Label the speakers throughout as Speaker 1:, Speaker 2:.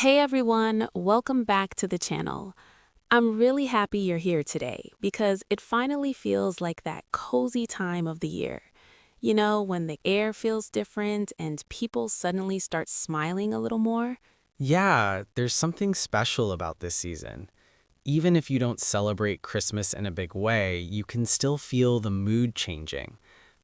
Speaker 1: Hey everyone, welcome back to the channel. I'm really happy you're here today because it finally feels like that cozy time of the year. You know, when the air feels different and people suddenly start smiling a little more?
Speaker 2: Yeah, there's something special about this season. Even if you don't celebrate Christmas in a big way, you can still feel the mood changing.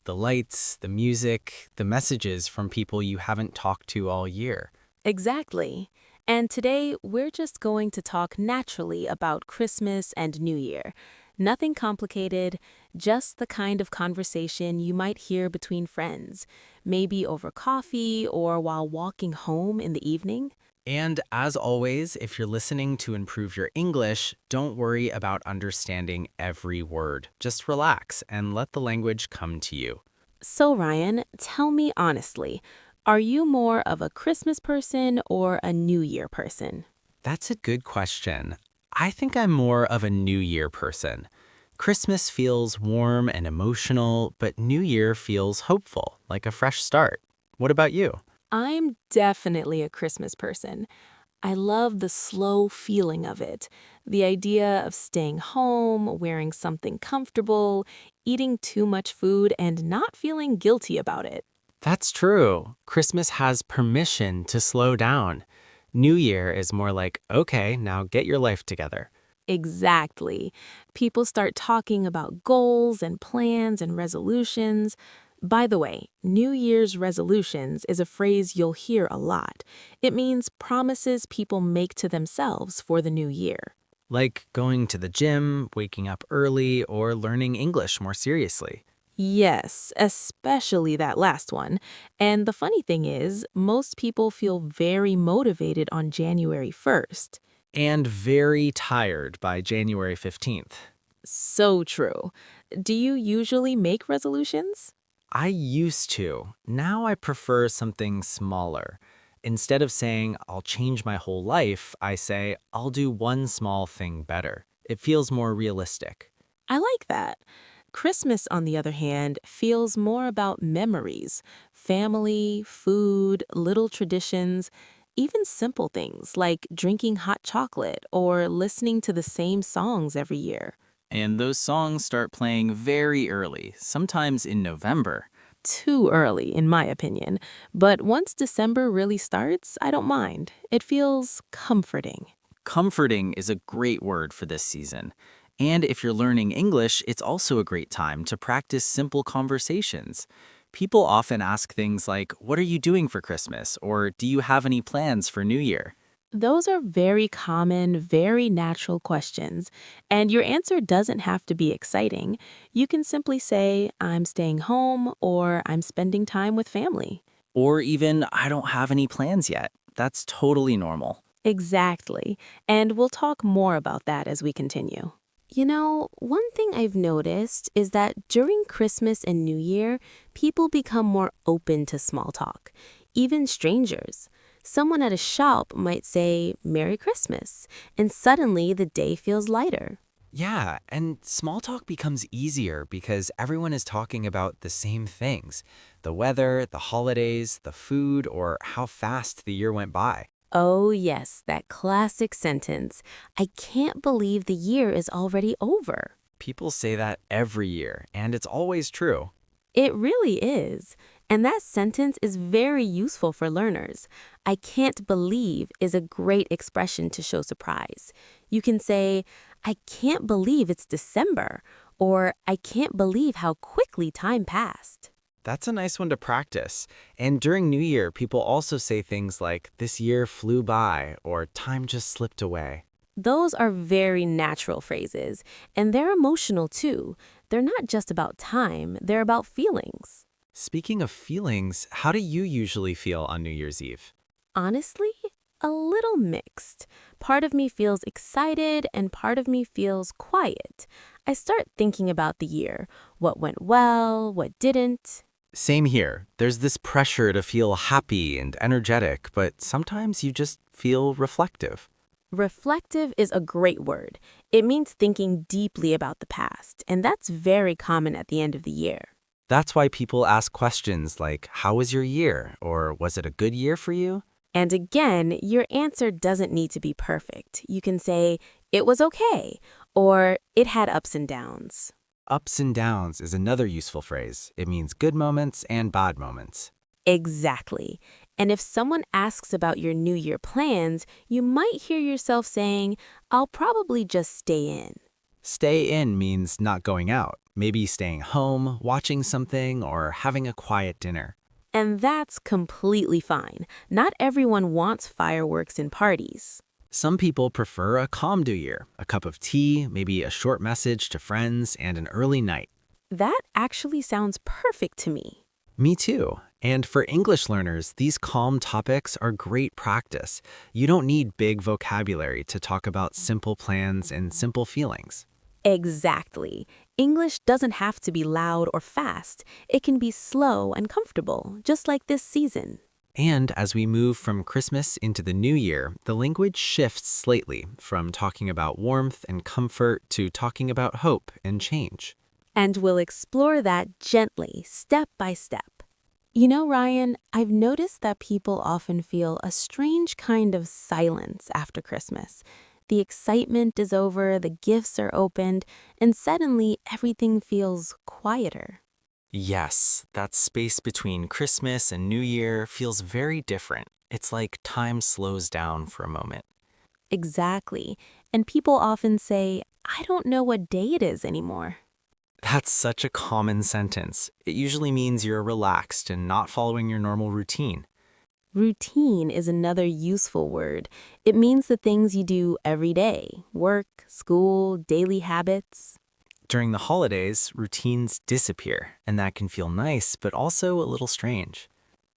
Speaker 2: The lights, the music, the messages from people you haven't talked to all year.
Speaker 1: Exactly. And today we're just going to talk naturally about Christmas and New Year. Nothing complicated, just the kind of conversation you might hear between friends, maybe over coffee or while walking home in the evening.
Speaker 2: And as always, if you're listening to improve your English, don't worry about understanding every word. Just relax and let the language come to you.
Speaker 1: So, Ryan, tell me honestly, are you more of a Christmas person or a New Year person?
Speaker 2: That's a good question. I think I'm more of a New Year person. Christmas feels warm and emotional, but New Year feels hopeful, like a fresh start. What about you?
Speaker 1: I'm definitely a Christmas person. I love the slow feeling of it. The idea of staying home, wearing something comfortable, eating too much food, and not feeling guilty about it.
Speaker 2: That's true. Christmas has permission to slow down. New Year is more like, okay, now get your life together.
Speaker 1: Exactly. People start talking about goals and plans and resolutions. By the way, New Year's resolutions is a phrase you'll hear a lot. It means promises people make to themselves for the new year.
Speaker 2: Like going to the gym, waking up early, or learning English more seriously.
Speaker 1: Yes, especially that last one. And the funny thing is, most people feel very motivated on January 1st.
Speaker 2: And very tired by January 15th.
Speaker 1: So true. Do you usually make resolutions?
Speaker 2: I used to. Now I prefer something smaller. Instead of saying, I'll change my whole life, I say, I'll do one small thing better. It feels more realistic.
Speaker 1: I like that. Christmas, on the other hand, feels more about memories, family, food, little traditions, even simple things like drinking hot chocolate or listening to the same songs every year.
Speaker 2: And those songs start playing very early, sometimes in November.
Speaker 1: Too early, in my opinion. But once December really starts, I don't mind. It feels comforting.
Speaker 2: Comforting is a great word for this season. And if you're learning English, it's also a great time to practice simple conversations. People often ask things like, what are you doing for Christmas? Or do you have any plans for New Year?
Speaker 1: Those are very common, very natural questions, and your answer doesn't have to be exciting. You can simply say, I'm staying home or I'm spending time with family.
Speaker 2: Or even, I don't have any plans yet. That's totally normal.
Speaker 1: Exactly, and we'll talk more about that as we continue. You know, one thing I've noticed is that during Christmas and New Year, people become more open to small talk, even strangers. Someone at a shop might say, Merry Christmas, and suddenly the day feels lighter.
Speaker 2: Yeah, and small talk becomes easier because everyone is talking about the same things: the weather, the holidays, the food, or how fast the year went by.
Speaker 1: Oh, yes, that classic sentence. I can't believe the year is already over.
Speaker 2: People say that every year, and it's always true.
Speaker 1: It really is. And that sentence is very useful for learners. I can't believe is a great expression to show surprise. You can say, I can't believe it's December, or I can't believe how quickly time passed.
Speaker 2: That's a nice one to practice. And during New Year, people also say things like, this year flew by, or time just slipped away.
Speaker 1: Those are very natural phrases, and they're emotional too. They're not just about time, they're about feelings.
Speaker 2: Speaking of feelings, how do you usually feel on New Year's Eve?
Speaker 1: Honestly, a little mixed. Part of me feels excited and part of me feels quiet. I start thinking about the year, what went well, what didn't.
Speaker 2: Same here. There's this pressure to feel happy and energetic, but sometimes you just feel reflective.
Speaker 1: Reflective is a great word. It means thinking deeply about the past, and that's very common at the end of the year.
Speaker 2: That's why people ask questions like, how was your year? Or was it a good year for you?
Speaker 1: And again, your answer doesn't need to be perfect. You can say, it was okay, or it had ups and downs.
Speaker 2: Ups and downs is another useful phrase. It means good moments and bad moments.
Speaker 1: Exactly. And if someone asks about your New Year plans, you might hear yourself saying, I'll probably just stay in.
Speaker 2: Stay in means not going out, maybe staying home, watching something, or having a quiet dinner.
Speaker 1: And that's completely fine. Not everyone wants fireworks and parties.
Speaker 2: Some people prefer a calm New Year, a cup of tea, maybe a short message to friends, and an early night.
Speaker 1: That actually sounds perfect to me.
Speaker 2: Me too. And for English learners, these calm topics are great practice. You don't need big vocabulary to talk about simple plans and simple feelings.
Speaker 1: Exactly. English doesn't have to be loud or fast. It can be slow and comfortable, just like this season.
Speaker 2: And as we move from Christmas into the new year, the language shifts slightly from talking about warmth and comfort to talking about hope and change.
Speaker 1: And we'll explore that gently, step by step. You know, Ryan, I've noticed that people often feel a strange kind of silence after Christmas. The excitement is over, the gifts are opened, and suddenly everything feels quieter.
Speaker 2: Yes, that space between Christmas and New Year feels very different. It's like time slows down for a moment.
Speaker 1: Exactly. And people often say, I don't know what day it is anymore.
Speaker 2: That's such a common sentence. It usually means you're relaxed and not following your normal routine.
Speaker 1: Routine is another useful word. It means the things you do every day: work, school, daily habits.
Speaker 2: During the holidays, routines disappear, and that can feel nice, but also a little strange.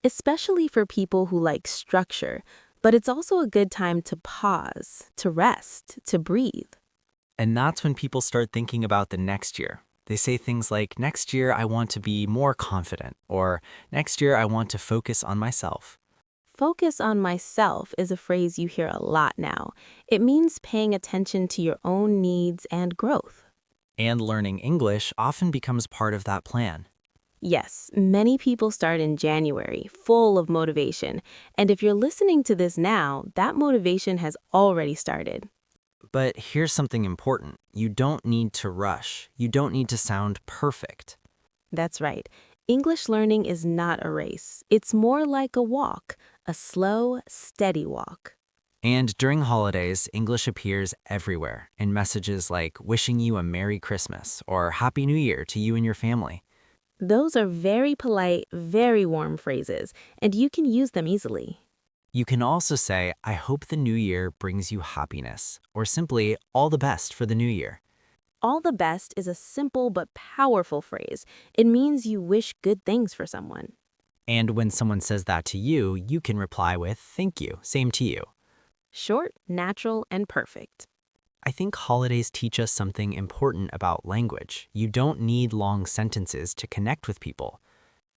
Speaker 1: Especially for people who like structure, but it's also a good time to pause, to rest, to breathe.
Speaker 2: And that's when people start thinking about the next year. They say things like, next year I want to be more confident, or next year I want to focus on myself.
Speaker 1: Focus on myself is a phrase you hear a lot now. It means paying attention to your own needs and growth.
Speaker 2: And learning English often becomes part of that plan.
Speaker 1: Yes, many people start in January, full of motivation. And if you're listening to this now, that motivation has already started.
Speaker 2: But here's something important. You don't need to rush. You don't need to sound perfect.
Speaker 1: That's right. English learning is not a race. It's more like a walk, a slow, steady walk.
Speaker 2: And during holidays, English appears everywhere in messages like wishing you a Merry Christmas or Happy New Year to you and your family.
Speaker 1: Those are very polite, very warm phrases, and you can use them easily.
Speaker 2: You can also say, I hope the new year brings you happiness, or simply, all the best for the new year.
Speaker 1: All the best is a simple but powerful phrase. It means you wish good things for someone.
Speaker 2: And when someone says that to you, you can reply with, thank you, same to you.
Speaker 1: Short, natural, and perfect.
Speaker 2: I think holidays teach us something important about language. You don't need long sentences to connect with people.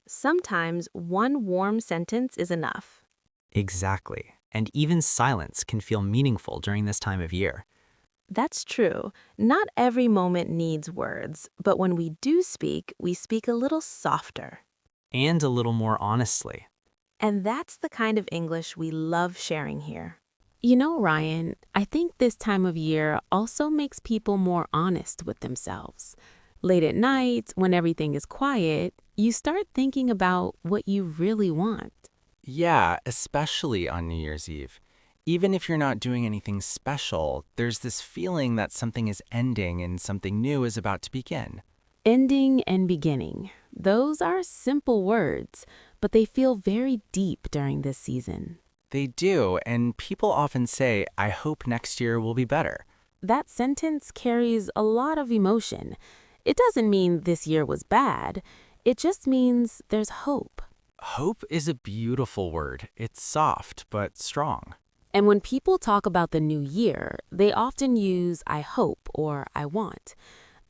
Speaker 1: Sometimes one warm sentence is enough.
Speaker 2: Exactly. And even silence can feel meaningful during this time of year.
Speaker 1: That's true. Not every moment needs words, but when we do speak, we speak a little softer.
Speaker 2: And a little more honestly.
Speaker 1: And that's the kind of English we love sharing here. You know, Ryan, I think this time of year also makes people more honest with themselves. Late at night, when everything is quiet, you start thinking about what you really want.
Speaker 2: Yeah, especially on New Year's Eve. Even if you're not doing anything special, there's this feeling that something is ending and something new is about to begin.
Speaker 1: Ending and beginning. Those are simple words, but they feel very deep during this season.
Speaker 2: They do, and people often say, I hope next year will be better.
Speaker 1: That sentence carries a lot of emotion. It doesn't mean this year was bad. It just means there's hope.
Speaker 2: Hope is a beautiful word. It's soft, but strong.
Speaker 1: And when people talk about the new year, they often use I hope or I want.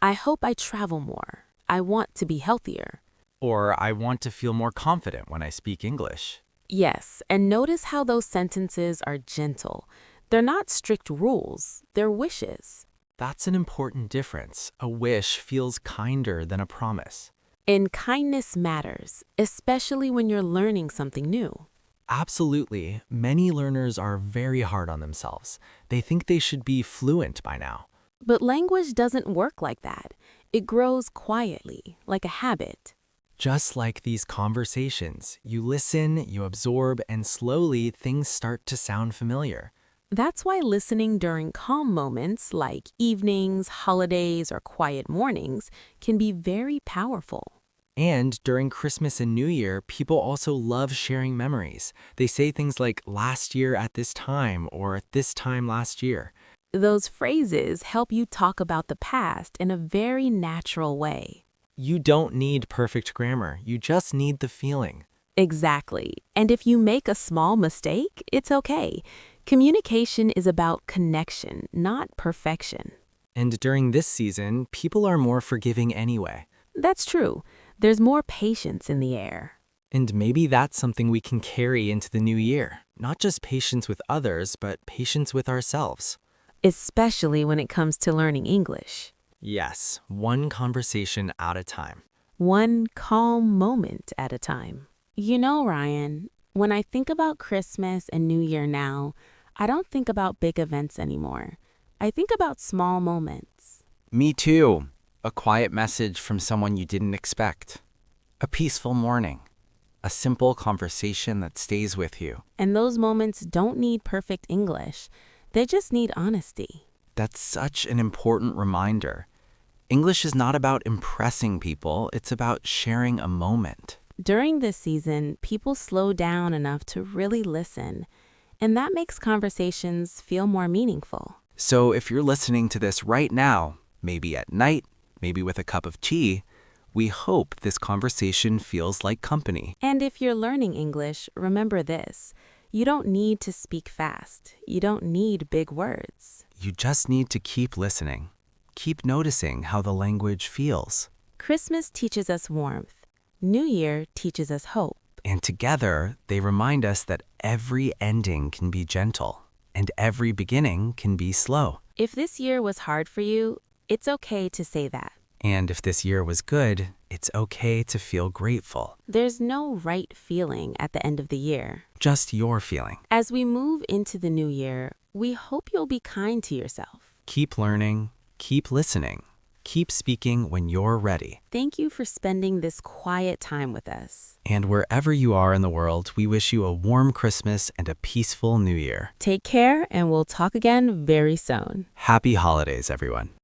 Speaker 1: I hope I travel more. I want to be healthier.
Speaker 2: Or I want to feel more confident when I speak English.
Speaker 1: Yes, and notice how those sentences are gentle. They're not strict rules, they're wishes.
Speaker 2: That's an important difference. A wish feels kinder than a promise.
Speaker 1: And kindness matters, especially when you're learning something new.
Speaker 3: Absolutely. Many learners are very hard on themselves. They think they should be fluent by now.
Speaker 1: But language doesn't work like that. It grows quietly, like a habit.
Speaker 3: Just like these conversations, you listen, you absorb, and slowly things start to sound familiar.
Speaker 1: That's why listening during calm moments like evenings, holidays, or quiet mornings can be very powerful.
Speaker 3: And during Christmas and New Year, people also love sharing memories. They say things like last year at this time or at this time last year.
Speaker 1: Those phrases help you talk about the past in a very natural way.
Speaker 3: You don't need perfect grammar, you just need the feeling.
Speaker 1: Exactly. And if you make a small mistake, it's okay. Communication is about connection, not perfection.
Speaker 3: And during this season, people are more forgiving anyway.
Speaker 1: That's true. There's more patience in the air.
Speaker 3: And maybe that's something we can carry into the new year. Not just patience with others, but patience with ourselves.
Speaker 1: Especially when it comes to learning English.
Speaker 3: Yes, one conversation at a time.
Speaker 1: One calm moment at a time. You know, Ryan, when I think about Christmas and New Year now, I don't think about big events anymore. I think about small moments.
Speaker 2: Me too. A quiet message from someone you didn't expect. A peaceful morning. A simple conversation that stays with you.
Speaker 1: And those moments don't need perfect English. They just need honesty.
Speaker 2: That's such an important reminder. English is not about impressing people, it's about sharing a moment.
Speaker 1: During this season, people slow down enough to really listen, and that makes conversations feel more meaningful.
Speaker 2: So if you're listening to this right now, maybe at night, maybe with a cup of tea, we hope this conversation feels like company.
Speaker 1: And if you're learning English, remember this. You don't need to speak fast. You don't need big words.
Speaker 2: You just need to keep listening. Keep noticing how the language feels.
Speaker 1: Christmas teaches us warmth. New Year teaches us hope.
Speaker 2: And together, they remind us that every ending can be gentle and every beginning can be slow.
Speaker 1: If this year was hard for you, it's okay to say that.
Speaker 2: And if this year was good, it's okay to feel grateful.
Speaker 1: There's no right feeling at the end of the year.
Speaker 2: Just your feeling.
Speaker 1: As we move into the new year, we hope you'll be kind to yourself.
Speaker 2: Keep learning, keep listening, keep speaking when you're ready.
Speaker 1: Thank you for spending this quiet time with us.
Speaker 2: And wherever you are in the world, we wish you a warm Christmas and a peaceful New Year.
Speaker 1: Take care, and we'll talk again very soon.
Speaker 2: Happy holidays, everyone.